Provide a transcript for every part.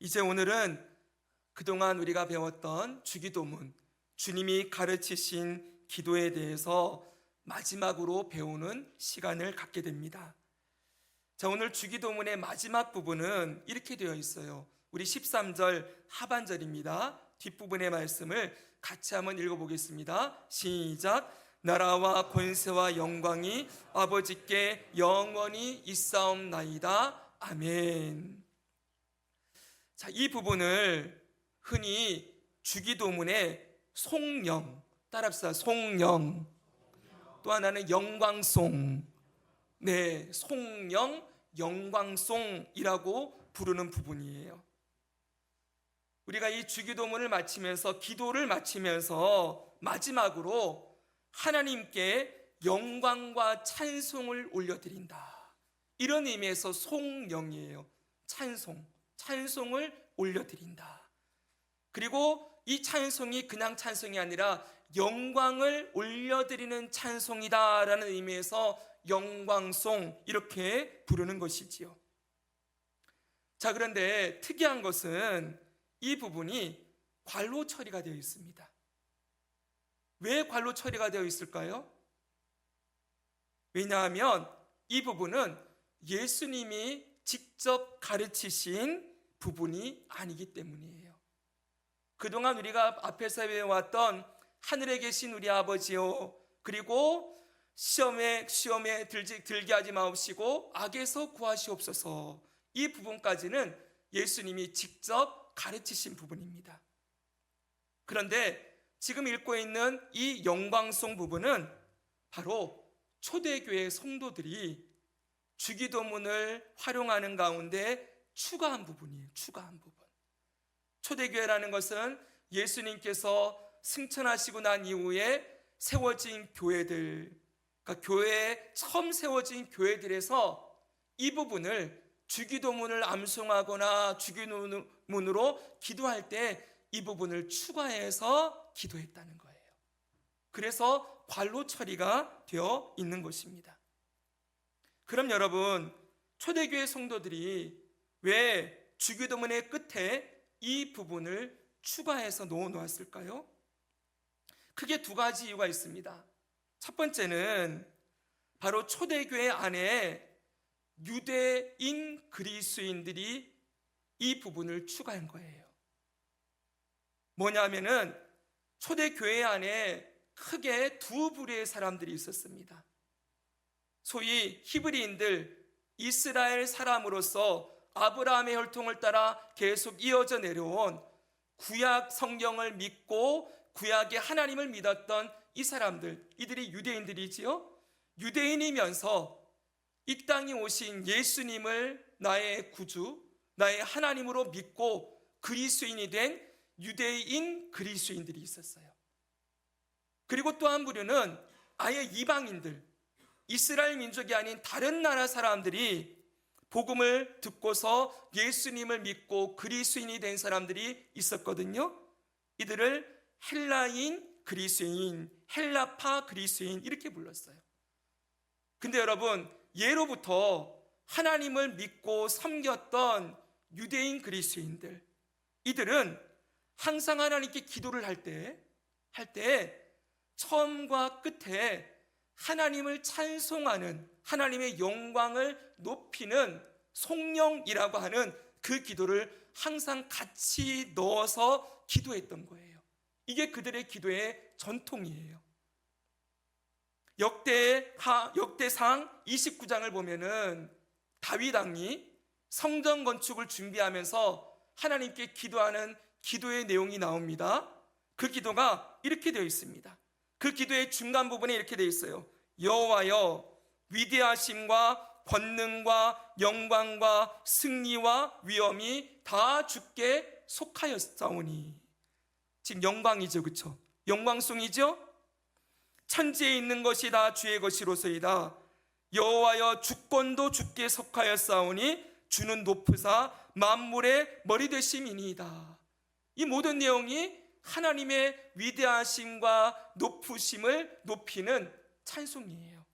이제 오늘은 그동안 우리가 배웠던 주기도문, 주님이 가르치신 기도에 대해서 마지막으로 배우는 시간을 갖게 됩니다. 자, 오늘 주기도문의 마지막 부분은 이렇게 되어 있어요. 우리 13절 하반절입니다. 뒷부분의 말씀을 같이 한번 읽어보겠습니다. 시작. 나라와 권세와 영광이 아버지께 영원히 있사옵나이다. 아멘. 자, 이 부분을 흔히 주기도문의 송영, 따라합시다. 송영. 또 하나는 영광송. 네, 송영, 영광송이라고 부르는 부분이에요. 우리가 이 주기도문을 마치면서, 기도를 마치면서 마지막으로 하나님께 영광과 찬송을 올려드린다, 이런 의미에서 송영이에요. 찬송을 올려드린다. 그리고 이 찬송이 그냥 찬송이 아니라 영광을 올려드리는 찬송이다라는 의미에서 영광송, 이렇게 부르는 것이지요. 자, 그런데 특이한 것은 이 부분이 괄호 처리가 되어 있습니다. 왜 괄호 처리가 되어 있을까요? 왜냐하면 이 부분은 예수님이 직접 가르치신 부분이 아니기 때문이에요. 그동안 우리가 앞에서 배워왔던 하늘에 계신 우리 아버지요, 그리고 시험에 들게 하지 마옵시고 악에서 구하시옵소서, 이 부분까지는 예수님이 직접 가르치신 부분입니다. 그런데 지금 읽고 있는 이 영광송 부분은 바로 초대교회 성도들이 주기도문을 활용하는 가운데 추가한 부분이에요. 추가한 부분. 초대교회라는 것은 예수님께서 승천하시고 난 이후에 세워진 교회들, 그러니까 교회에 처음 세워진 교회들에서 이 부분을 주기도문을 암송하거나 주기도문으로 기도할 때 이 부분을 추가해서 기도했다는 거예요. 그래서 괄호 처리가 되어 있는 것입니다. 그럼 여러분, 초대교회 성도들이 왜 주기도문의 끝에 이 부분을 추가해서 넣어 놓았을까요? 크게 두 가지 이유가 있습니다. 첫 번째는 바로 초대교회 안에 유대인 그리스도인들이 이 부분을 추가한 거예요. 뭐냐면은 초대교회 안에 크게 두 부류의 사람들이 있었습니다. 소위 히브리인들, 이스라엘 사람으로서 아브라함의 혈통을 따라 계속 이어져 내려온 구약 성경을 믿고 구약의 하나님을 믿었던 이 사람들, 이들이 유대인들이지요. 유대인이면서 이 땅에 오신 예수님을 나의 구주, 나의 하나님으로 믿고 그리스도인이 된 유대인 그리스도인들이 있었어요. 그리고 또 한 부류는 아예 이방인들, 이스라엘 민족이 아닌 다른 나라 사람들이 복음을 듣고서 예수님을 믿고 그리스도인이 된 사람들이 있었거든요. 이들을 헬라인 그리스도인, 헬라파 그리스도인, 이렇게 불렀어요. 근데 여러분, 예로부터 하나님을 믿고 섬겼던 유대인 그리스도인들, 이들은 항상 하나님께 기도를 할 때 처음과 끝에 하나님을 찬송하는, 하나님의 영광을 높이는 송영이라고 하는 그 기도를 항상 같이 넣어서 기도했던 거예요. 이게 그들의 기도의 전통이에요. 역대상 29장을 보면은 다윗 왕이 성전 건축을 준비하면서 하나님께 기도하는 기도의 내용이 나옵니다. 그 기도가 이렇게 되어 있습니다. 그 기도의 중간 부분에 이렇게 되어 있어요. 여호와여, 위대하심과 권능과 영광과 승리와 위엄이 다 주께 속하였사오니. 지금 영광이죠, 그렇죠? 영광송이죠? 천지에 있는 것이 다 주의 것이로소이다. 여호와여, 주권도 주께 속하였사오니 주는 높으사 만물의 머리 되심이니이다. 이 모든 내용이 하나님의 위대하심과 높으심을 높이는 찬송이에요.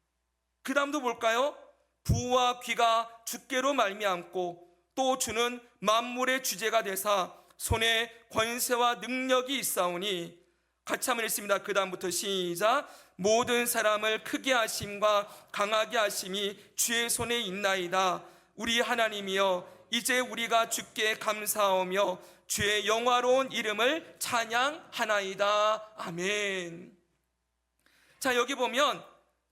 그 다음도 볼까요? 부와 귀가 주께로 말미암고 또 주는 만물의 주제가 되사 손에 권세와 능력이 있사오니, 같이 한번 읽습니다. 그 다음부터 시작. 모든 사람을 크게 하심과 강하게 하심이 주의 손에 있나이다. 우리 하나님이여, 이제 우리가 주께 감사하며 주의 영화로운 이름을 찬양하나이다. 아멘. 자, 여기 보면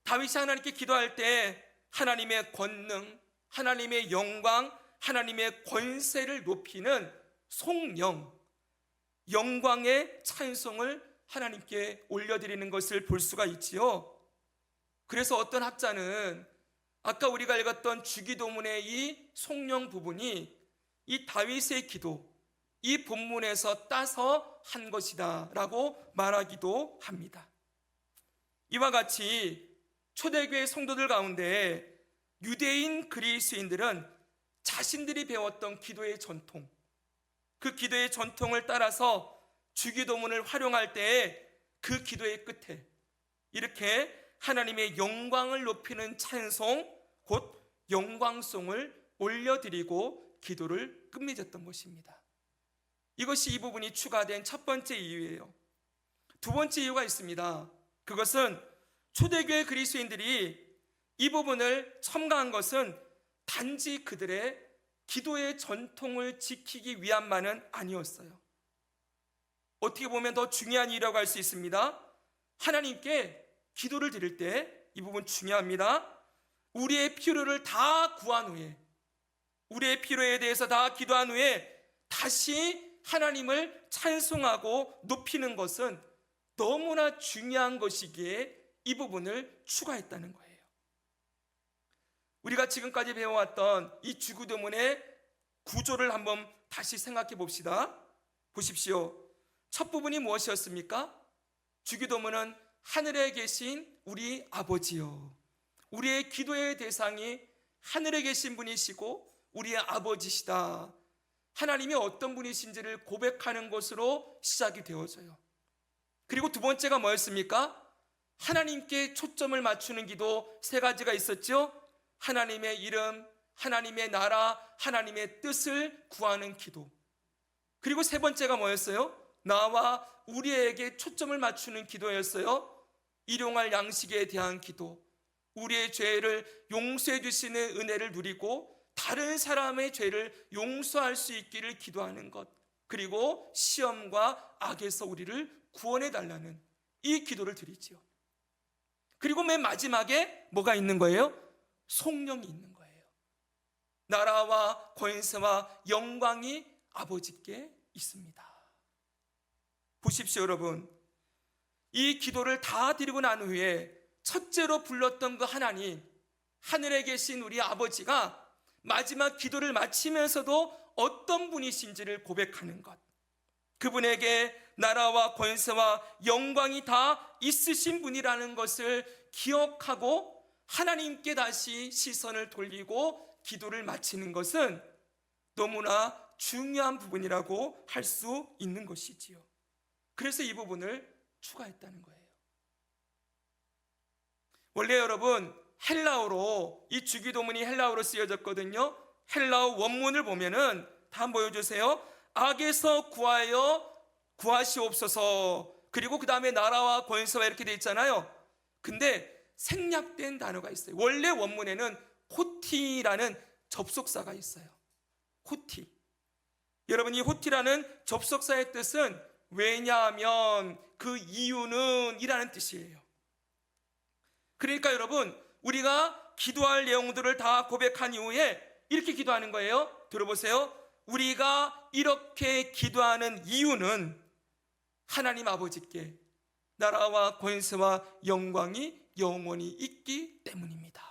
다윗이 하나님께 기도할 때 하나님의 권능, 하나님의 영광, 하나님의 권세를 높이는 송영, 영광의 찬송을 하나님께 올려드리는 것을 볼 수가 있지요. 그래서 어떤 학자는 아까 우리가 읽었던 주기도문의 이 송영 부분이 이 다윗의 기도, 이 본문에서 따서 한 것이다 라고 말하기도 합니다. 이와 같이 초대교회 성도들 가운데 유대인 그리스인들은 자신들이 배웠던 기도의 전통, 그 기도의 전통을 따라서 주기도문을 활용할 때에 그 기도의 끝에 이렇게 하나님의 영광을 높이는 찬송, 곧 영광송을 올려드리고 기도를 끝맺었던 것입니다. 이것이 이 부분이 추가된 첫 번째 이유예요. 두 번째 이유가 있습니다. 그것은 초대교회 그리스도인들이 이 부분을 첨가한 것은 단지 그들의 기도의 전통을 지키기 위함만은 아니었어요. 어떻게 보면 더 중요한 이유라고 할 수 있습니다. 하나님께 기도를 드릴 때 이 부분 중요합니다. 우리의 필요를 다 구한 후에, 우리의 필요에 대해서 다 기도한 후에 다시 하나님을 찬송하고 높이는 것은 너무나 중요한 것이기에 이 부분을 추가했다는 거예요. 우리가 지금까지 배워왔던 이 주기도문의 구조를 한번 다시 생각해 봅시다. 보십시오. 첫 부분이 무엇이었습니까? 주기도문은 하늘에 계신 우리 아버지요, 우리의 기도의 대상이 하늘에 계신 분이시고 우리의 아버지시다, 하나님이 어떤 분이신지를 고백하는 것으로 시작이 되어져요. 그리고 두 번째가 뭐였습니까? 하나님께 초점을 맞추는 기도 세 가지가 있었죠. 하나님의 이름, 하나님의 나라, 하나님의 뜻을 구하는 기도. 그리고 세 번째가 뭐였어요? 나와 우리에게 초점을 맞추는 기도였어요. 일용할 양식에 대한 기도, 우리의 죄를 용서해 주시는 은혜를 누리고 다른 사람의 죄를 용서할 수 있기를 기도하는 것, 그리고 시험과 악에서 우리를 구원해 달라는 이 기도를 드리지요. 그리고 맨 마지막에 뭐가 있는 거예요? 송영이 있는 거예요. 나라와 권세와 영광이 아버지께 있습니다. 보십시오, 여러분. 이 기도를 다 드리고 난 후에 첫째로 불렀던 그 하나님, 하늘에 계신 우리 아버지가 마지막 기도를 마치면서도 어떤 분이신지를 고백하는 것, 그분에게 나라와 권세와 영광이 다 있으신 분이라는 것을 기억하고 하나님께 다시 시선을 돌리고 기도를 마치는 것은 너무나 중요한 부분이라고 할 수 있는 것이지요. 그래서 이 부분을 추가했다는 거예요. 원래 여러분, 헬라어로, 이 주기도문이 헬라어로 쓰여졌거든요. 헬라어 원문을 보면은 다 보여주세요. 악에서 구하시옵소서, 그리고 그 다음에 나라와 권세와 이렇게 돼 있잖아요. 근데 생략된 단어가 있어요. 원래 원문에는 호티라는 접속사가 있어요. 호티. 여러분, 이 호티라는 접속사의 뜻은 왜냐하면, 그 이유는 이라는 뜻이에요. 그러니까 여러분, 우리가 기도할 내용들을 다 고백한 이후에 이렇게 기도하는 거예요. 들어보세요. 우리가 이렇게 기도하는 이유는 하나님 아버지께 나라와 권세와 영광이 영원히 있기 때문입니다.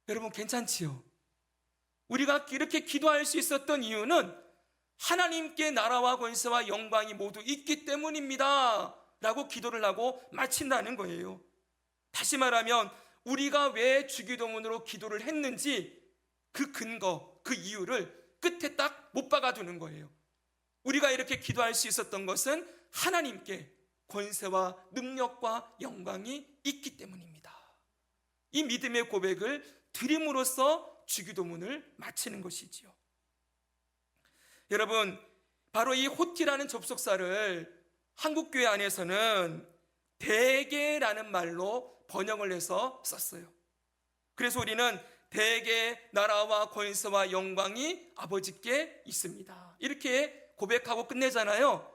여러분, 괜찮지요? 우리가 이렇게 기도할 수 있었던 이유는 하나님께 나라와 권세와 영광이 모두 있기 때문입니다 라고 기도를 하고 마친다는 거예요. 다시 말하면 우리가 왜 주기도문으로 기도를 했는지 그 근거, 그 이유를 끝에 딱 못 박아두는 거예요. 우리가 이렇게 기도할 수 있었던 것은 하나님께 권세와 능력과 영광이 있기 때문입니다. 이 믿음의 고백을 드림으로써 주기도문을 마치는 것이지요. 여러분, 바로 이 호티라는 접속사를 한국교회 안에서는 대개라는 말로 번역을 해서 썼어요. 그래서 우리는 대개 나라와 권세와 영광이 아버지께 있습니다, 이렇게 고백하고 끝내잖아요.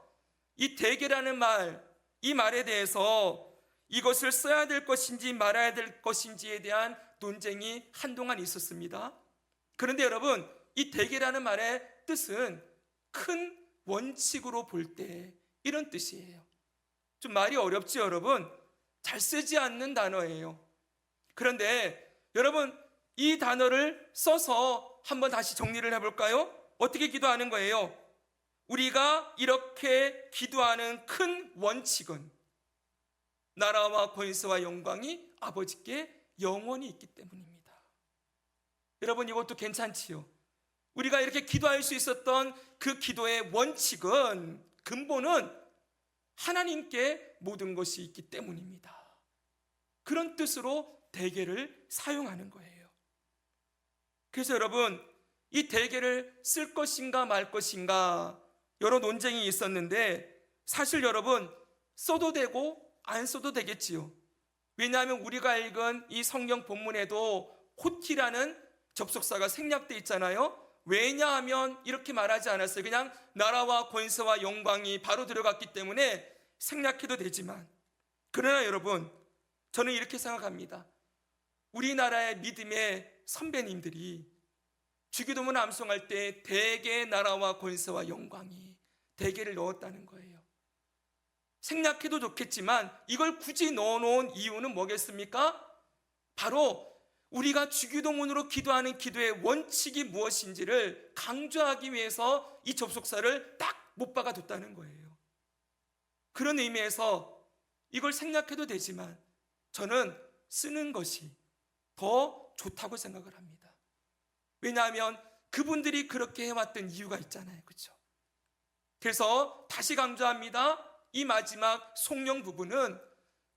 이 대개라는 말, 이 말에 대해서 이것을 써야 될 것인지 말아야 될 것인지에 대한 논쟁이 한동안 있었습니다. 그런데 여러분, 이 대개라는 말의 뜻은 큰 원칙으로 볼 때 이런 뜻이에요. 좀 말이 어렵죠, 여러분? 잘 쓰지 않는 단어예요. 그런데 여러분, 이 단어를 써서 한번 다시 정리를 해볼까요? 어떻게 기도하는 거예요? 우리가 이렇게 기도하는 큰 원칙은 나라와 권세와 영광이 아버지께 영원히 있기 때문입니다. 여러분, 이것도 괜찮지요? 우리가 이렇게 기도할 수 있었던 그 기도의 원칙은, 근본은 하나님께 모든 것이 있기 때문입니다. 그런 뜻으로 대개를 사용하는 거예요. 그래서 여러분, 이 대개를 쓸 것인가 말 것인가 여러 논쟁이 있었는데, 사실 여러분, 써도 되고 안 써도 되겠지요. 왜냐하면 우리가 읽은 이 성경 본문에도 호티라는 접속사가 생략되어 있잖아요. 왜냐하면 이렇게 말하지 않았어요. 그냥 나라와 권세와 영광이 바로 들어갔기 때문에 생략해도 되지만, 그러나 여러분, 저는 이렇게 생각합니다. 우리나라의 믿음의 선배님들이 주기도문 암송할 때 대개 나라와 권세와 영광이 대개를 넣었다는 거예요. 생략해도 좋겠지만 이걸 굳이 넣어놓은 이유는 뭐겠습니까? 바로 우리가 주기도문으로 기도하는 기도의 원칙이 무엇인지를 강조하기 위해서 이 접속사를 딱 못 박아뒀다는 거예요. 그런 의미에서 이걸 생략해도 되지만 저는 쓰는 것이 더 좋다고 생각을 합니다. 왜냐하면 그분들이 그렇게 해왔던 이유가 있잖아요, 그렇죠? 그래서 다시 강조합니다. 이 마지막 송영 부분은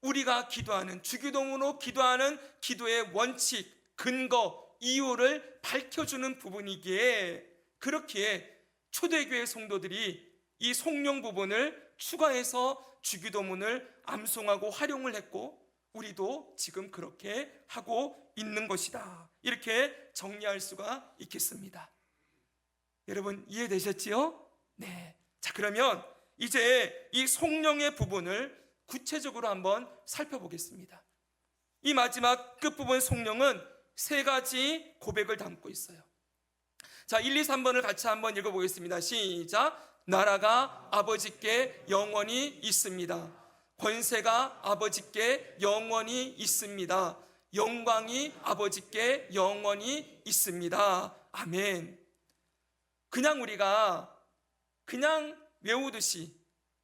우리가 기도하는, 주기도문으로 기도하는 기도의 원칙, 근거, 이유를 밝혀주는 부분이기에, 그렇기에 초대교회 성도들이 이 송영 부분을 추가해서 주기도문을 암송하고 활용을 했고, 우리도 지금 그렇게 하고 있는 것이다, 이렇게 정리할 수가 있겠습니다. 여러분, 이해되셨지요? 네. 자, 그러면 이제 이 송영의 부분을 구체적으로 한번 살펴보겠습니다. 이 마지막 끝부분 송영은 세 가지 고백을 담고 있어요. 자, 1, 2, 3번을 같이 한번 읽어보겠습니다. 시작. 나라가 아버지께 영원히 있습니다. 권세가 아버지께 영원히 있습니다. 영광이 아버지께 영원히 있습니다. 아멘. 그냥 우리가 그냥 외우듯이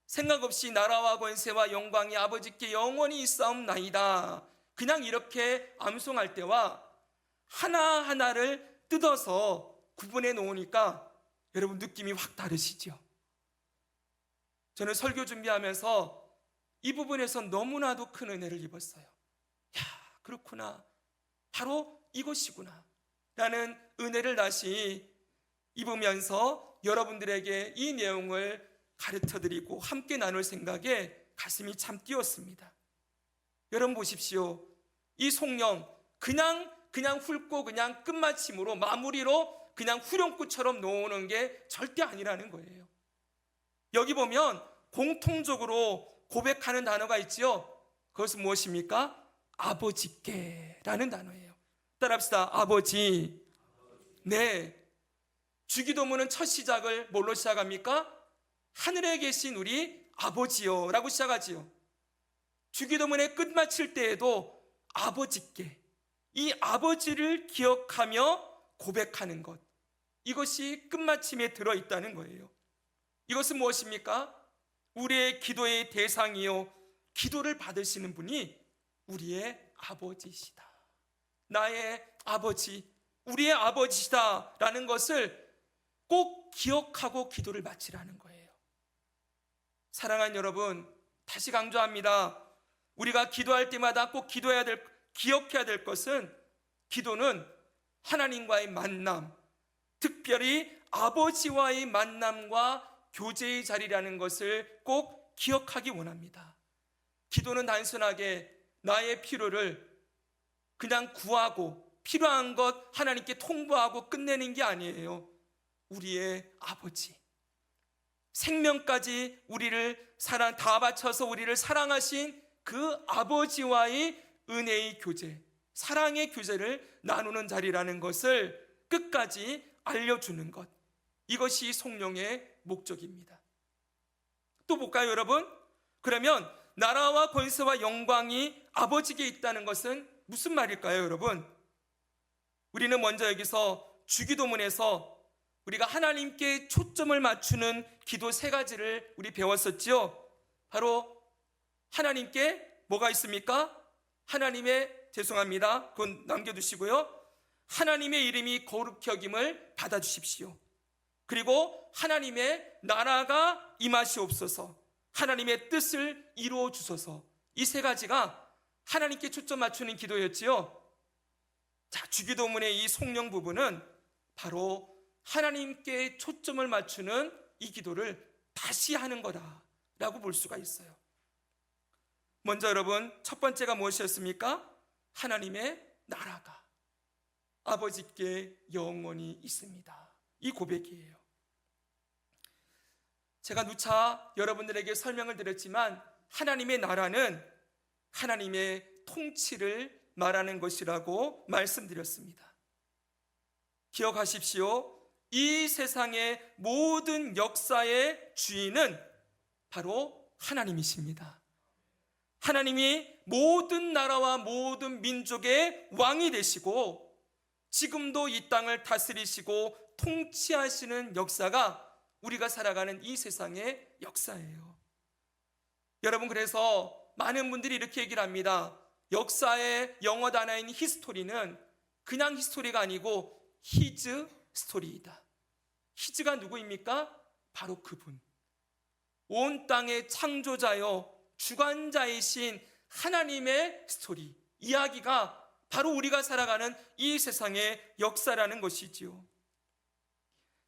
생각 없이 나라와 권세와 영광이 아버지께 영원히 있사옵나이다, 그냥 이렇게 암송할 때와 하나하나를 뜯어서 구분해 놓으니까 여러분 느낌이 확 다르시죠? 저는 설교 준비하면서 이 부분에서 너무나도 큰 은혜를 입었어요. 야, 그렇구나, 바로 이것이구나 라는 은혜를 다시 입으면서 여러분들에게 이 내용을 가르쳐드리고 함께 나눌 생각에 가슴이 참 뛰었습니다. 여러분 보십시오. 이 송영 그냥 훑고 그냥 끝마침으로, 마무리로 그냥 후렴구처럼 놓는 게 절대 아니라는 거예요. 여기 보면 공통적으로 고백하는 단어가 있지요. 그것은 무엇입니까? 아버지께라는 단어예요. 따라합시다. 아버지. 네. 주기도문은 첫 시작을 뭘로 시작합니까? 하늘에 계신 우리 아버지요 라고 시작하지요. 주기도문의 끝마칠 때에도 아버지께, 이 아버지를 기억하며 고백하는 것, 이것이 끝마침에 들어있다는 거예요. 이것은 무엇입니까? 우리의 기도의 대상이요, 기도를 받으시는 분이 우리의 아버지시다, 나의 아버지, 우리의 아버지시다 라는 것을 꼭 기억하고 기도를 마치라는 거예요. 사랑하는 여러분, 다시 강조합니다. 우리가 기도할 때마다 꼭 기억해야 될 것은, 기도는 하나님과의 만남, 특별히 아버지와의 만남과 교제의 자리라는 것을 꼭 기억하기 원합니다. 기도는 단순하게 나의 필요를 그냥 구하고 필요한 것 하나님께 통보하고 끝내는 게 아니에요. 우리의 아버지, 생명까지 우리를 다 바쳐서 우리를 사랑하신 그 아버지와의 은혜의 교제, 사랑의 교제를 나누는 자리라는 것을 끝까지 알려주는 것, 이것이 성령의 목적입니다. 또 볼까요, 여러분? 그러면 나라와 권세와 영광이 아버지께 있다는 것은 무슨 말일까요, 여러분? 우리는 먼저 여기서 주기도문에서 우리가 하나님께 초점을 맞추는 기도 세 가지를 우리 배웠었지요. 바로 하나님께 뭐가 있습니까? 죄송합니다. 그건 남겨두시고요. 하나님의 이름이 거룩히 여김을 받아주십시오. 그리고 하나님의 나라가 임하시옵소서, 하나님의 뜻을 이루어 주소서. 이 세 가지가 하나님께 초점 맞추는 기도였지요. 자, 주기도문의 이 성령 부분은 바로 하나님께 초점을 맞추는 이 기도를 다시 하는 거다라고 볼 수가 있어요. 먼저 여러분, 첫 번째가 무엇이었습니까? 하나님의 나라가 아버지께 영원히 있습니다. 이 고백이에요. 제가 누차 여러분들에게 설명을 드렸지만 하나님의 나라는 하나님의 통치를 말하는 것이라고 말씀드렸습니다. 기억하십시오. 이 세상의 모든 역사의 주인은 바로 하나님이십니다. 하나님이 모든 나라와 모든 민족의 왕이 되시고 지금도 이 땅을 다스리시고 통치하시는 역사가 우리가 살아가는 이 세상의 역사예요. 여러분, 그래서 많은 분들이 이렇게 얘기를 합니다. 역사의 영어 단어인 히스토리는 그냥 히스토리가 아니고 히즈 스토리이다. 히즈가 누구입니까? 바로 그분, 온 땅의 창조자여 주관자이신 하나님의 스토리, 이야기가 바로 우리가 살아가는 이 세상의 역사라는 것이지요.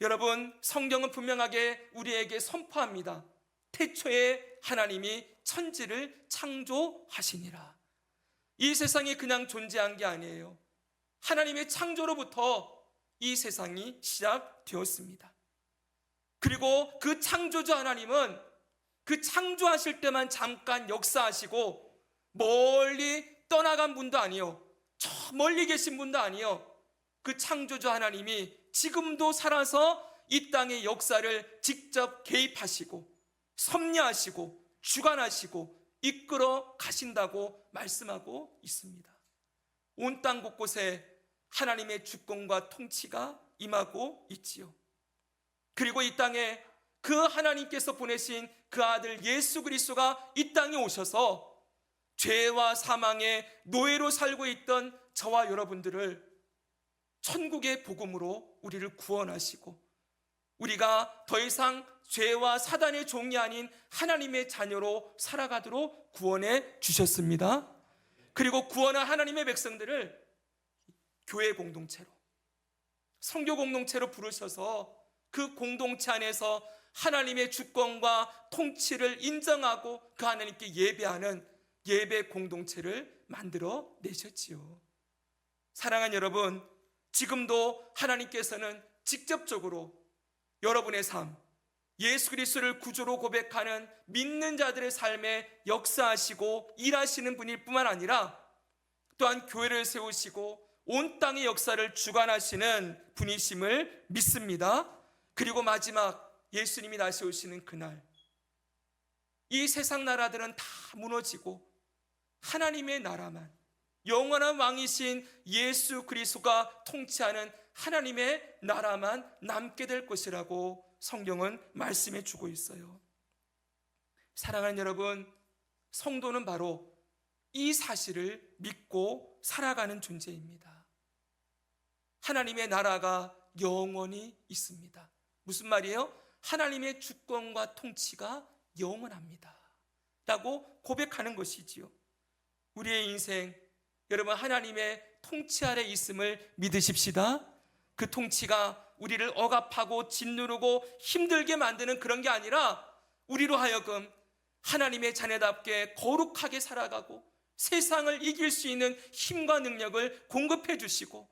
여러분, 성경은 분명하게 우리에게 선포합니다. 태초에 하나님이 천지를 창조하시니라. 이 세상이 그냥 존재한 게 아니에요. 하나님의 창조로부터 이 세상이 시작되었습니다. 그리고 그 창조주 하나님은 그 창조하실 때만 잠깐 역사하시고 멀리 떠나간 분도 아니요, 저 멀리 계신 분도 아니요, 그 창조주 하나님이 지금도 살아서 이 땅의 역사를 직접 개입하시고 섭리하시고 주관하시고 이끌어 가신다고 말씀하고 있습니다. 온 땅 곳곳에 하나님의 주권과 통치가 임하고 있지요. 그리고 이 땅에 그 하나님께서 보내신 그 아들 예수 그리스도가 이 땅에 오셔서 죄와 사망의 노예로 살고 있던 저와 여러분들을 천국의 복음으로 우리를 구원하시고 우리가 더 이상 죄와 사단의 종이 아닌 하나님의 자녀로 살아가도록 구원해 주셨습니다. 그리고 구원한 하나님의 백성들을 교회 공동체로, 선교 공동체로 부르셔서 그 공동체 안에서 하나님의 주권과 통치를 인정하고 그 하나님께 예배하는 예배 공동체를 만들어 내셨지요. 사랑하는 여러분, 지금도 하나님께서는 직접적으로 여러분의 삶, 예수 그리스도를 구주로 고백하는 믿는 자들의 삶에 역사하시고 일하시는 분일 뿐만 아니라 또한 교회를 세우시고 온 땅의 역사를 주관하시는 분이심을 믿습니다. 그리고 마지막 예수님이 다시 오시는 그날, 이 세상 나라들은 다 무너지고 하나님의 나라만, 영원한 왕이신 예수 그리스도가 통치하는 하나님의 나라만 남게 될 것이라고 성경은 말씀해 주고 있어요. 사랑하는 여러분, 성도는 바로 이 사실을 믿고 살아가는 존재입니다. 하나님의 나라가 영원히 있습니다. 무슨 말이에요? 하나님의 주권과 통치가 영원합니다 라고 고백하는 것이지요. 우리의 인생, 여러분, 하나님의 통치 아래 있음을 믿으십시다. 그 통치가 우리를 억압하고 짓누르고 힘들게 만드는 그런 게 아니라 우리로 하여금 하나님의 자녀답게 거룩하게 살아가고 세상을 이길 수 있는 힘과 능력을 공급해 주시고,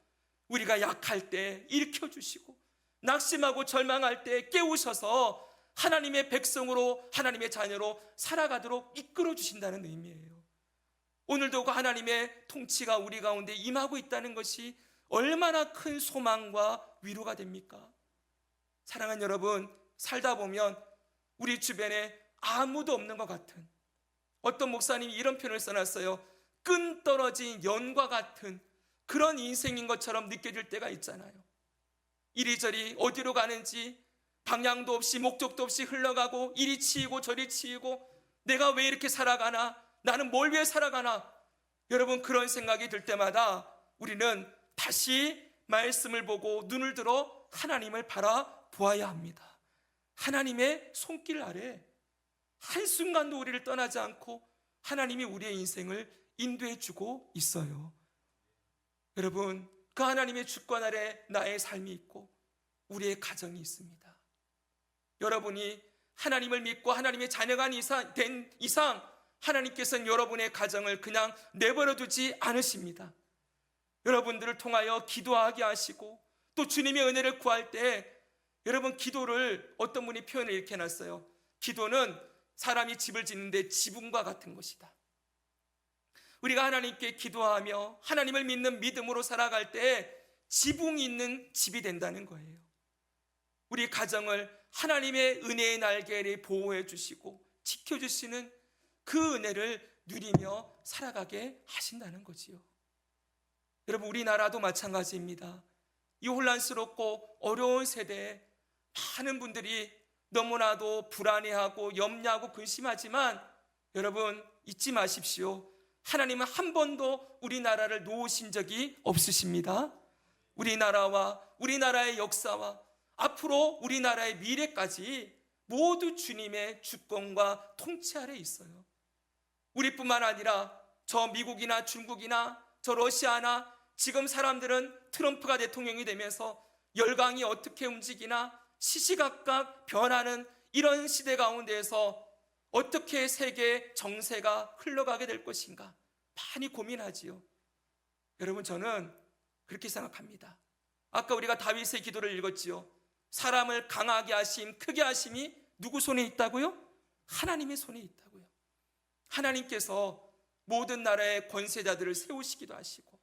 우리가 약할 때 일으켜 주시고, 낙심하고 절망할 때 깨우셔서 하나님의 백성으로, 하나님의 자녀로 살아가도록 이끌어 주신다는 의미예요. 오늘도 그 하나님의 통치가 우리 가운데 임하고 있다는 것이 얼마나 큰 소망과 위로가 됩니까? 사랑하는 여러분, 살다 보면 우리 주변에 아무도 없는 것 같은, 어떤 목사님이 이런 표현을 써놨어요. 끈 떨어진 연과 같은 그런 인생인 것처럼 느껴질 때가 있잖아요. 이리저리 어디로 가는지 방향도 없이 목적도 없이 흘러가고, 이리 치이고 저리 치이고, 내가 왜 이렇게 살아가나, 나는 뭘 위해 살아가나. 여러분, 그런 생각이 들 때마다 우리는 다시 말씀을 보고 눈을 들어 하나님을 바라보아야 합니다. 하나님의 손길 아래 한순간도 우리를 떠나지 않고 하나님이 우리의 인생을 인도해 주고 있어요. 여러분, 그 하나님의 주권 아래 나의 삶이 있고 우리의 가정이 있습니다. 여러분이 하나님을 믿고 하나님의 자녀가 된 이상 하나님께서는 여러분의 가정을 그냥 내버려 두지 않으십니다. 여러분들을 통하여 기도하게 하시고, 또 주님의 은혜를 구할 때 여러분, 기도를 어떤 분이 표현을 이렇게 해놨어요. 기도는 사람이 집을 짓는데 지붕과 같은 것이다. 우리가 하나님께 기도하며 하나님을 믿는 믿음으로 살아갈 때 지붕이 있는 집이 된다는 거예요. 우리 가정을 하나님의 은혜의 날개를 보호해 주시고 지켜주시는 그 은혜를 누리며 살아가게 하신다는 거지요. 여러분, 우리나라도 마찬가지입니다. 이 혼란스럽고 어려운 세대에 많은 분들이 너무나도 불안해하고 염려하고 근심하지만, 여러분 잊지 마십시오. 하나님은 한 번도 우리나라를 놓으신 적이 없으십니다. 우리나라와 우리나라의 역사와 앞으로 우리나라의 미래까지 모두 주님의 주권과 통치 아래 있어요. 우리뿐만 아니라 저 미국이나 중국이나 저 러시아나, 지금 사람들은 트럼프가 대통령이 되면서 열강이 어떻게 움직이나 시시각각 변하는 이런 시대 가운데에서 어떻게 세계 정세가 흘러가게 될 것인가 많이 고민하지요. 여러분, 저는 그렇게 생각합니다. 아까 우리가 다윗의 기도를 읽었지요. 사람을 강하게 하심, 크게 하심이 누구 손에 있다고요? 하나님의 손에 있다고요. 하나님께서 모든 나라의 권세자들을 세우시기도 하시고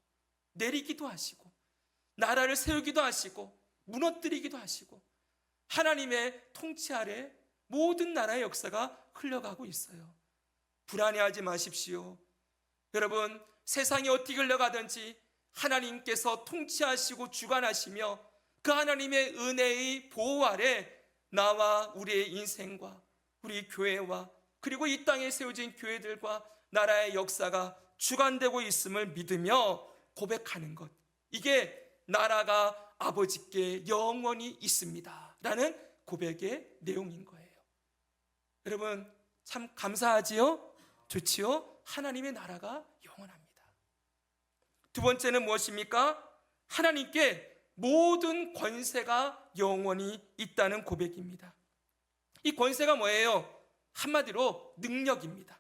내리기도 하시고 나라를 세우기도 하시고 무너뜨리기도 하시고, 하나님의 통치 아래 모든 나라의 역사가 흘러가고 있어요. 불안해하지 마십시오. 여러분, 세상이 어떻게 흘러가든지 하나님께서 통치하시고 주관하시며 그 하나님의 은혜의 보호 아래 나와 우리의 인생과 우리 교회와 그리고 이 땅에 세워진 교회들과 나라의 역사가 주관되고 있음을 믿으며 고백하는 것, 이게 나라가 아버지께 영원히 있습니다 라는 고백의 내용인 거예요. 여러분, 참 감사하지요? 좋지요? 하나님의 나라가 영원합니다. 두 번째는 무엇입니까? 하나님께 모든 권세가 영원히 있다는 고백입니다. 이 권세가 뭐예요? 한마디로 능력입니다.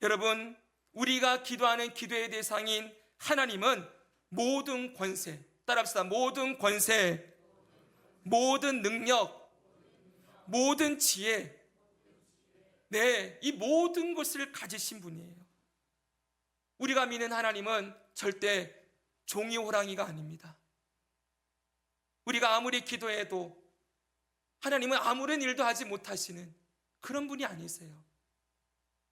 여러분, 우리가 기도하는 기도의 대상인 하나님은 모든 권세, 따라합시다. 모든 권세, 모든 능력, 모든 지혜, 네, 이 모든 것을 가지신 분이에요. 우리가 믿는 하나님은 절대 종이 호랑이가 아닙니다. 우리가 아무리 기도해도 하나님은 아무런 일도 하지 못하시는 그런 분이 아니세요.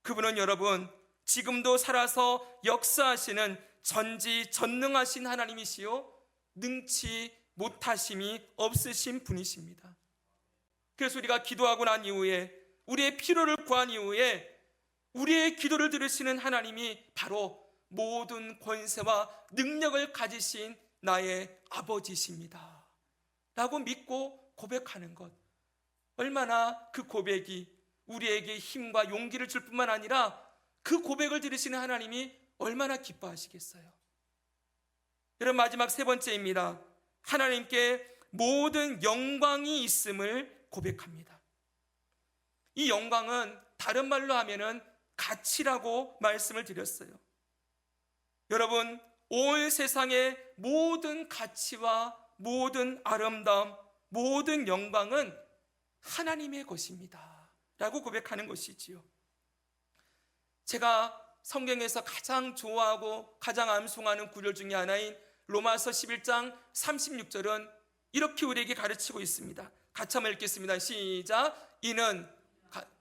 그분은 여러분, 지금도 살아서 역사하시는 전지전능하신 하나님이시요 능치 못하심이 없으신 분이십니다. 그래서 우리가 기도하고 난 이후에, 우리의 필요를 구한 이후에 우리의 기도를 들으시는 하나님이 바로 모든 권세와 능력을 가지신 나의 아버지십니다 라고 믿고 고백하는 것, 얼마나 그 고백이 우리에게 힘과 용기를 줄 뿐만 아니라 그 고백을 들으시는 하나님이 얼마나 기뻐하시겠어요. 여러분, 마지막 세 번째입니다. 하나님께 모든 영광이 있음을 고백합니다. 이 영광은 다른 말로 하면은 가치라고 말씀을 드렸어요. 여러분, 온 세상의 모든 가치와 모든 아름다움, 모든 영광은 하나님의 것입니다 라고 고백하는 것이지요. 제가 성경에서 가장 좋아하고 가장 암송하는 구절 중에 하나인 로마서 11장 36절은 이렇게 우리에게 가르치고 있습니다. 같이 한번 읽겠습니다. 시작.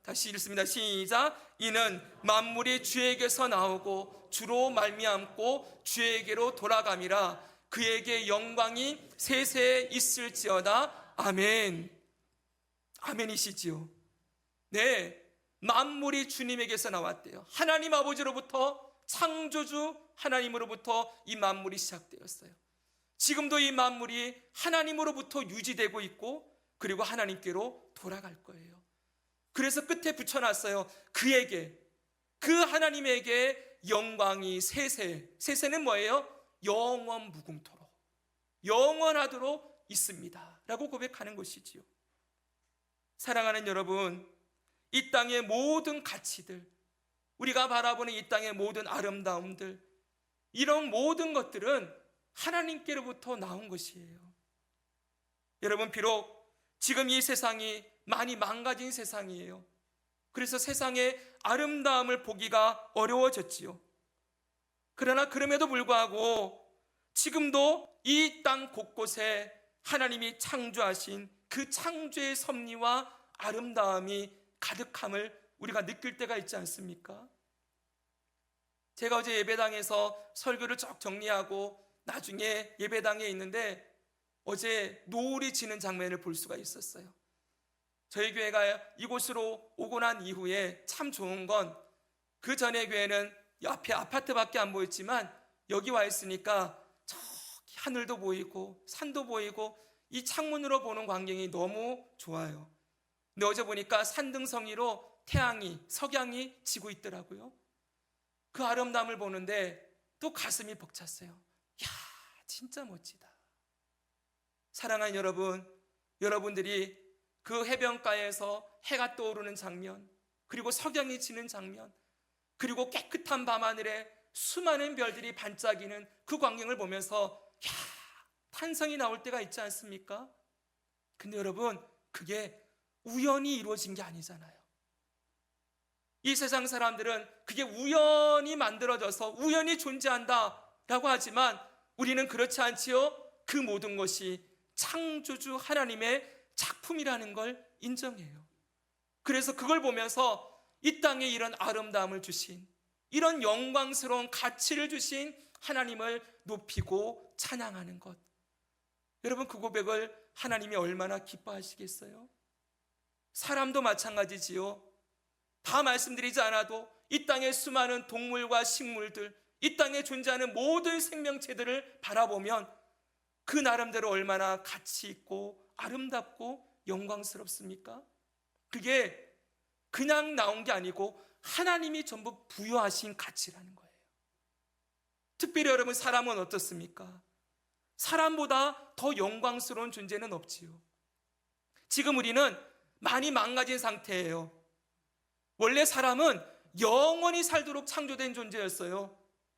다시 읽습니다. 시작. 이는 만물이 주에게서 나오고 주로 말미암고 주에게로 돌아감이라. 그에게 영광이 세세에 있을지어다. 아멘. 아멘이시지요. 네, 만물이 주님에게서 나왔대요. 하나님 아버지로부터, 창조주 하나님으로부터 이 만물이 시작되었어요. 지금도 이 만물이 하나님으로부터 유지되고 있고, 그리고 하나님께로 돌아갈 거예요. 그래서 끝에 붙여놨어요. 그에게, 그 하나님에게 영광이 세세는 뭐예요? 영원 무궁토록, 영원하도록 있습니다 라고 고백하는 것이지요. 사랑하는 여러분, 이 땅의 모든 가치들, 우리가 바라보는 이 땅의 모든 아름다움들, 이런 모든 것들은 하나님께로부터 나온 것이에요. 여러분, 비록 지금 이 세상이 많이 망가진 세상이에요. 그래서 세상의 아름다움을 보기가 어려워졌지요. 그러나 그럼에도 불구하고 지금도 이 땅 곳곳에 하나님이 창조하신 그 창조의 섭리와 아름다움이 가득함을 우리가 느낄 때가 있지 않습니까? 제가 어제 예배당에서 설교를 쭉 정리하고 나중에 예배당에 있는데 어제 노을이 지는 장면을 볼 수가 있었어요. 저희 교회가 이곳으로 오고 난 이후에 참 좋은 건, 그 전에 교회는 앞에 아파트밖에 안 보였지만 여기 와 있으니까 저기 하늘도 보이고 산도 보이고 이 창문으로 보는 광경이 너무 좋아요. 근데 어제 보니까 산등성이로 태양이, 석양이 지고 있더라고요. 그 아름다움을 보는데 또 가슴이 벅찼어요. 이야, 진짜 멋지다. 사랑하는 여러분, 여러분들이 그 해변가에서 해가 떠오르는 장면, 그리고 석양이 지는 장면, 그리고 깨끗한 밤하늘에 수많은 별들이 반짝이는 그 광경을 보면서 야, 탄성이 나올 때가 있지 않습니까? 근데 여러분, 그게 우연히 이루어진 게 아니잖아요. 이 세상 사람들은 그게 우연히 만들어져서 우연히 존재한다 라고 하지만 우리는 그렇지 않지요. 그 모든 것이 창조주 하나님의 작품이라는 걸 인정해요. 그래서 그걸 보면서 이 땅에 이런 아름다움을 주신, 이런 영광스러운 가치를 주신 하나님을 높이고 찬양하는 것, 여러분, 그 고백을 하나님이 얼마나 기뻐하시겠어요? 사람도 마찬가지지요. 다 말씀드리지 않아도 이 땅의 수많은 동물과 식물들, 이 땅에 존재하는 모든 생명체들을 바라보면 그 나름대로 얼마나 가치 있고 아름답고 영광스럽습니까? 그게 그냥 나온 게 아니고 하나님이 전부 부여하신 가치라는 거예요. 특별히 여러분, 사람은 어떻습니까? 사람보다 더 영광스러운 존재는 없지요. 지금 우리는 많이 망가진 상태예요. 원래 사람은 영원히 살도록 창조된 존재였어요.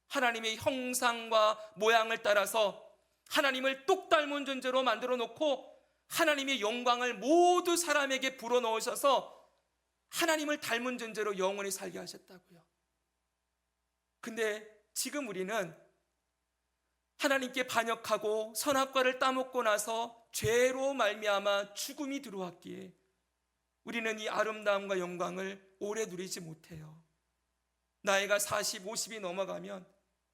하나님의 형상과 모양을 따라서 하나님을 똑 닮은 존재로 만들어 놓고 하나님의 영광을 모두 사람에게 불어넣으셔서 하나님을 닮은 존재로 영원히 살게 하셨다고요. 근데 지금 우리는 하나님께 반역하고 선악과를 따먹고 나서 죄로 말미암아 죽음이 들어왔기에 우리는 이 아름다움과 영광을 오래 누리지 못해요. 나이가 40, 50이 넘어가면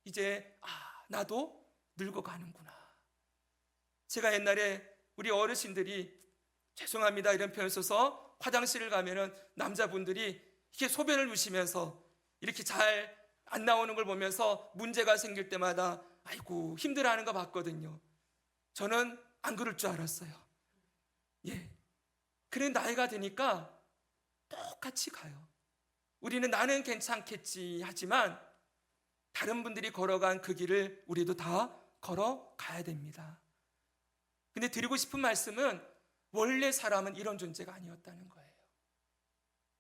이제 나도 늙어가는구나. 제가 옛날에 우리 어르신들이, 죄송합니다 이런 표현 써서, 화장실을 가면은 남자분들이 이렇게 소변을 누시면서 이렇게 잘 안 나오는 걸 보면서 문제가 생길 때마다 아이고 힘들어하는 거 봤거든요. 저는 안 그럴 줄 알았어요. 예. 그래, 나이가 드니까 똑같이 가요. 우리는 나는 괜찮겠지 하지만 다른 분들이 걸어간 그 길을 우리도 다 걸어가야 됩니다. 근데 드리고 싶은 말씀은 원래 사람은 이런 존재가 아니었다는 거예요.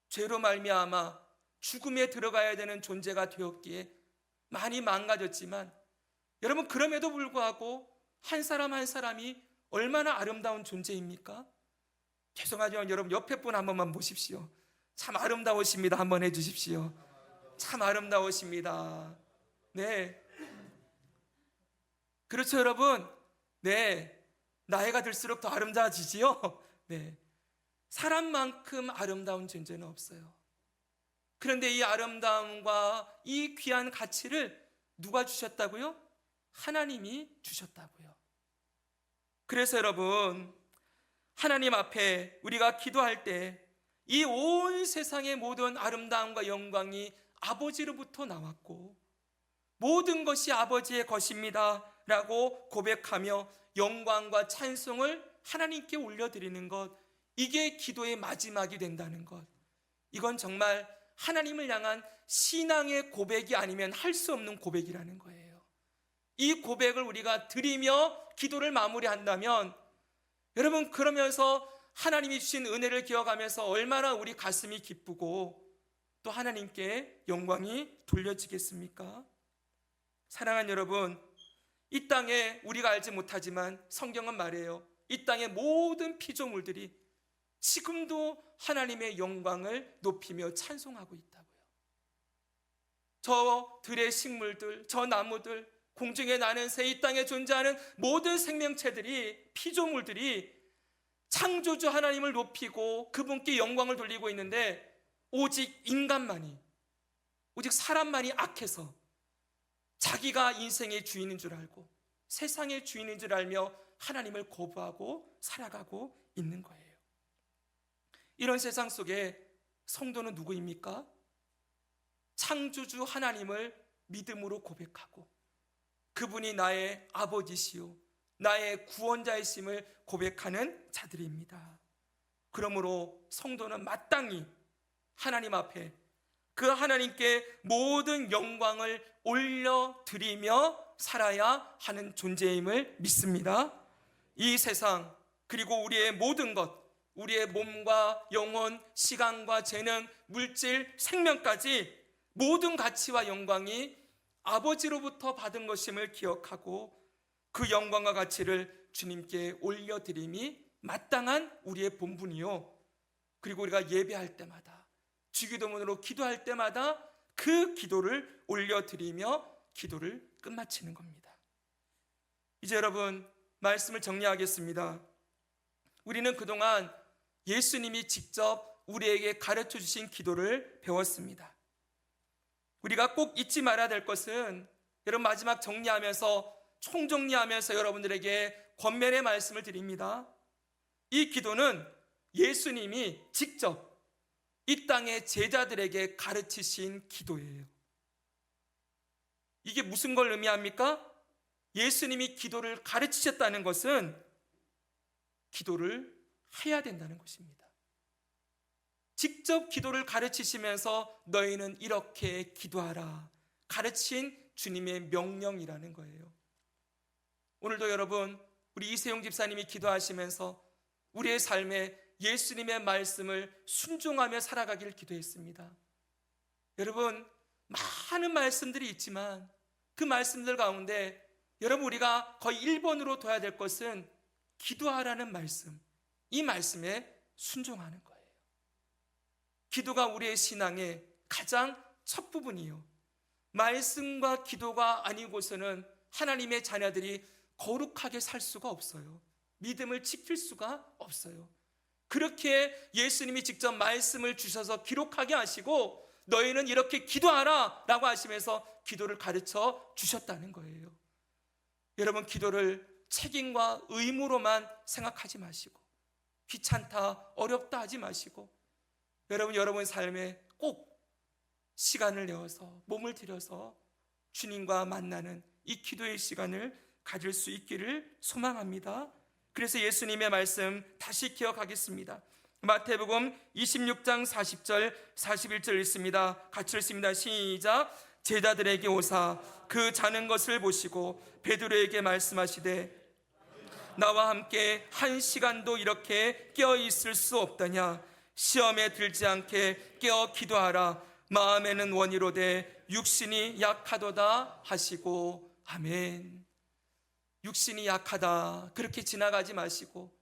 죄로 말미암아 죽음에 들어가야 되는 존재가 되었기에 많이 망가졌지만, 여러분, 그럼에도 불구하고 한 사람 한 사람이 얼마나 아름다운 존재입니까? 죄송하지만 여러분, 옆에 분 한 번만 보십시오. 참 아름다우십니다. 한번 해주십시오. 참 아름다우십니다. 네, 그렇죠 여러분. 네, 나이가 들수록 더 아름다워지지요. 네, 사람만큼 아름다운 존재는 없어요. 그런데 이 아름다움과 이 귀한 가치를 누가 주셨다고요? 하나님이 주셨다고요. 그래서 여러분, 하나님 앞에 우리가 기도할 때 이 온 세상의 모든 아름다움과 영광이 아버지로부터 나왔고 모든 것이 아버지의 것입니다 라고 고백하며 영광과 찬송을 하나님께 올려드리는 것, 이게 기도의 마지막이 된다는 것, 이건 정말 하나님을 향한 신앙의 고백이 아니면 할 수 없는 고백이라는 거예요. 이 고백을 우리가 드리며 기도를 마무리한다면, 여러분, 그러면서 하나님이 주신 은혜를 기억하면서 얼마나 우리 가슴이 기쁘고 또 하나님께 영광이 돌려지겠습니까? 사랑하는 여러분, 이 땅에 우리가 알지 못하지만 성경은 말해요. 이 땅의 모든 피조물들이 지금도 하나님의 영광을 높이며 찬송하고 있다고요. 저 들의 식물들, 저 나무들, 공중에 나는 새, 이 땅에 존재하는 모든 생명체들이, 피조물들이 창조주 하나님을 높이고 그분께 영광을 돌리고 있는데, 오직 인간만이, 오직 사람만이 악해서 자기가 인생의 주인인 줄 알고 세상의 주인인 줄 알며 하나님을 거부하고 살아가고 있는 거예요. 이런 세상 속에 성도는 누구입니까? 창조주 하나님을 믿음으로 고백하고 그분이 나의 아버지시요 나의 구원자이심을 고백하는 자들입니다. 그러므로 성도는 마땅히 하나님 앞에 그 하나님께 모든 영광을 올려드리며 살아야 하는 존재임을 믿습니다. 이 세상, 그리고 우리의 모든 것, 우리의 몸과 영혼, 시간과 재능, 물질, 생명까지 모든 가치와 영광이 아버지로부터 받은 것임을 기억하고 그 영광과 가치를 주님께 올려드림이 마땅한 우리의 본분이요, 그리고 우리가 예배할 때마다, 주기도문으로 기도할 때마다 그 기도를 올려드리며 기도를 끝마치는 겁니다. 이제 여러분, 말씀을 정리하겠습니다. 우리는 그동안 예수님이 직접 우리에게 가르쳐 주신 기도를 배웠습니다. 우리가 꼭 잊지 말아야 될 것은, 여러분, 마지막 정리하면서, 총정리하면서 여러분들에게 권면의 말씀을 드립니다. 이 기도는 예수님이 직접 이 땅의 제자들에게 가르치신 기도예요. 이게 무슨 걸 의미합니까? 예수님이 기도를 가르치셨다는 것은 기도를 해야 된다는 것입니다. 직접 기도를 가르치시면서 너희는 이렇게 기도하라 가르친 주님의 명령이라는 거예요. 오늘도 여러분, 우리 이세용 집사님이 기도하시면서 우리의 삶에 예수님의 말씀을 순종하며 살아가기를 기도했습니다. 여러분, 많은 말씀들이 있지만 그 말씀들 가운데 여러분, 우리가 거의 1번으로 둬야 될 것은 기도하라는 말씀, 이 말씀에 순종하는 거예요. 기도가 우리의 신앙의 가장 첫 부분이요, 말씀과 기도가 아니고서는 하나님의 자녀들이 거룩하게 살 수가 없어요. 믿음을 지킬 수가 없어요. 그렇게 예수님이 직접 말씀을 주셔서 기록하게 하시고 너희는 이렇게 기도하라 라고 하시면서 기도를 가르쳐 주셨다는 거예요. 여러분, 기도를 책임과 의무로만 생각하지 마시고, 귀찮다, 어렵다 하지 마시고, 여러분 삶에 꼭 시간을 내어서, 몸을 들여서 주님과 만나는 이 기도의 시간을 가질 수 있기를 소망합니다. 그래서 예수님의 말씀 다시 기억하겠습니다. 마태복음 26장 40절 41절 읽습니다. 같이 읽습니다. 시작. 제자들에게 오사 그 자는 것을 보시고 베드로에게 말씀하시되 나와 함께 1시간도 이렇게 깨어 있을 수 없더냐. 시험에 들지 않게 깨어 기도하라. 마음에는 원이로되 육신이 약하도다 하시고. 아멘. 육신이 약하다 그렇게 지나가지 마시고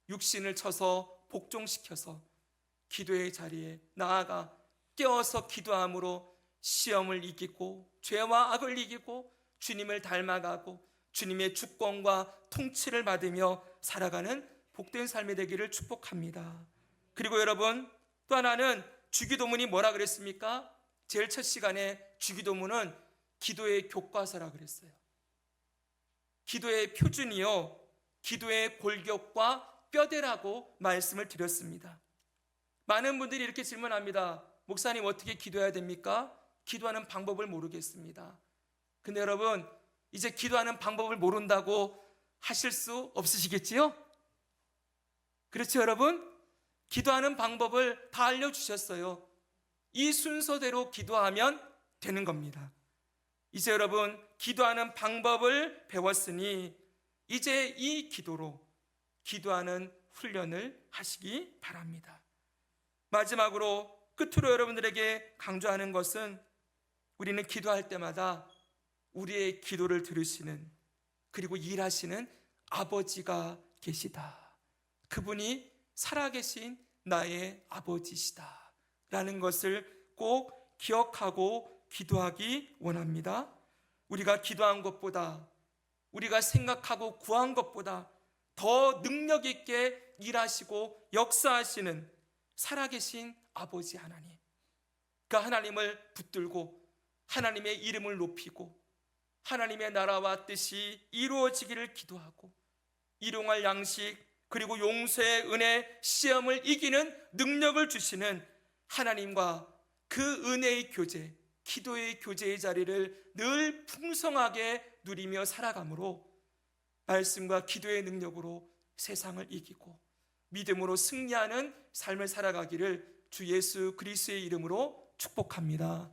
육신을 쳐서 복종시켜서 기도의 자리에 나아가 깨어서 기도함으로 시험을 이기고 죄와 악을 이기고 주님을 닮아가고 주님의 주권과 통치를 받으며 살아가는 복된 삶이 되기를 축복합니다. 그리고 여러분, 또 하나는 주기도문이 뭐라 그랬습니까? 제일 첫 시간에 주기도문은 기도의 교과서라 그랬어요. 기도의 표준이요, 기도의 골격과 뼈대라고 말씀을 드렸습니다. 많은 분들이 이렇게 질문합니다. 목사님, 어떻게 기도해야 됩니까? 기도하는 방법을 모르겠습니다. 근데 여러분, 이제 기도하는 방법을 모른다고 하실 수 없으시겠지요? 그렇죠, 여러분? 기도하는 방법을 다 알려주셨어요. 이 순서대로 기도하면 되는 겁니다. 이제 여러분, 기도하는 방법을 배웠으니 이제 이 기도로 기도하는 훈련을 하시기 바랍니다. 마지막으로 끝으로 여러분들에게 강조하는 것은 우리는 기도할 때마다 우리의 기도를 들으시는 그리고 일하시는 아버지가 계시다. 그분이 살아계신 나의 아버지시다 라는 것을 꼭 기억하고 기도하기 원합니다. 우리가 기도한 것보다, 우리가 생각하고 구한 것보다 더 능력 있게 일하시고 역사하시는 살아계신 아버지 하나님, 그 하나님을 붙들고 하나님의 이름을 높이고 하나님의 나라와 뜻이 이루어지기를 기도하고 일용할 양식 그리고 용서의 은혜, 시험을 이기는 능력을 주시는 하나님과 그 은혜의 교제, 기도의 교제의 자리를 늘 풍성하게 누리며 살아가므로 말씀과 기도의 능력으로 세상을 이기고 믿음으로 승리하는 삶을 살아가기를 주 예수 그리스도의 이름으로 축복합니다.